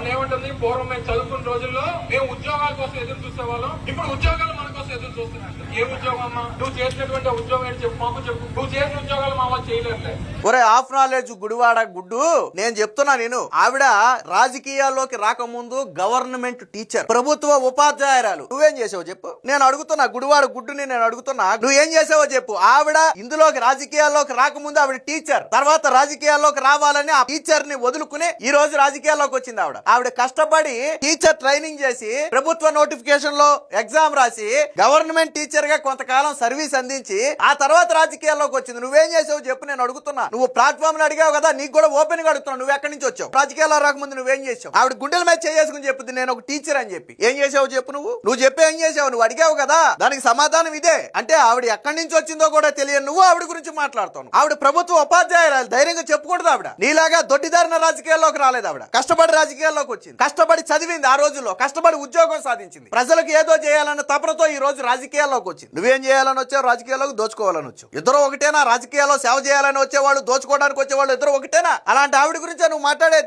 తను ఏమంటుంది, పూర్వం మేము చదువుకున్న రోజుల్లో మేము ఉద్యోగాల కోసం ఎదురు చూసేవాళ్ళం, ఇప్పుడు ఉద్యోగాలు మన కోసం ఎదురు చూస్తున్నాం. ఏం ఉద్యోగం అమ్మా? నువ్వు చేసినటువంటి ఉద్యోగం ఏంటి చెప్పు, మాకు చెప్పు. నువ్వు చేసిన ఉద్యోగాలు మా వాళ్ళు చేయలేరులే. ఒరే హాఫ్ నాలెడ్జ్ గుడివాడ గుడ్డు, నేను చెప్తున్నా, నేను ఆవిడ రాజకీయాల్లోకి రాకముందు గవర్నమెంట్ టీచర్, ప్రభుత్వ ఉపాధ్యాయురాలు. నువ్వేం చేసావు చెప్పు? నేను అడుగుతున్నా, గుడివాడ గుడ్డుని నేను అడుగుతున్నా, నువ్వేం చేసావో చెప్పు. ఆవిడ ఇందులోకి రాజకీయాల్లోకి రాకముందు ఆవిడ టీచర్, తర్వాత రాజకీయాల్లోకి రావాలని ఆ టీచర్ ని వదులుకుని ఈ రోజు రాజకీయాల్లోకి వచ్చింది. ఆవిడ కష్టపడి టీచర్ ట్రైనింగ్ చేసి ప్రభుత్వ నోటిఫికేషన్ లో ఎగ్జామ్ రాసి గవర్నమెంట్ టీచర్ గా కొంతకాలం సర్వీస్ అందించి ఆ తర్వాత రాజకీయాల్లోకి వచ్చింది. నువ్వేం చేసావు చెప్పు? నేను అడుగుతున్నా. నువ్వు ప్లాట్ఫామ్ లో అడిగావు కదా, నీకు కూడా ఓపెన్ గా అడుగుతున్నావు, నువ్వు ఎక్కడి నుంచి వచ్చావు? రాజకీయాల్లో రాకముందు నువ్వేం చేసావు? ఆవిడ గుండెల మీద చేసుకుని చెప్పింది నేను ఒక టీచర్ అని చెప్పి. ఏం చేసావు చెప్పు? నువ్వు చెప్పి ఏం చేసావు? నువ్వు అడిగావు కదా, దానికి సమాధానం ఇదే. అంటే ఆవిడ ఎక్కడి నుంచి వచ్చిందో కూడా తెలియదు, నువ్వు ఆవిడ గురించి మాట్లాడుతావు. ఆవిడ ప్రభుత్వ ఉపాధ్యాయురాలు, ధైర్యంగా చెప్పుకుంటుంది. ఆవిడ నీలాగా దొడ్డిదారిన రాజకీయాల్లోకి రాలేదు. ఆవిడ కష్టపడి రాజకీయాల్లోకి వచ్చింది, కష్టపడి చదివింది, ఆ రోజుల్లో కష్టపడి ఉద్యోగం సాధించింది, ప్రజలకు ఏదో చేయాలన్న తపనతో ఈ రోజు రాజకీయాల్లోకి వచ్చింది. నువ్వేం చేయాలని వచ్చావు? రాజకీయాల్లోకి దోచుకోవాలని వచ్చావు. ఇద్దరు ఒకటేనా? రాజకీయాల్లో సేవ చేయాలని వచ్చేవాళ్ళు, దోచుకోవడానికి వచ్చేవాళ్ళు ఇద్దరు ఒకటేనా? అలాంటి ఆవిడ గురించి నువ్వు మాట్లాడేది.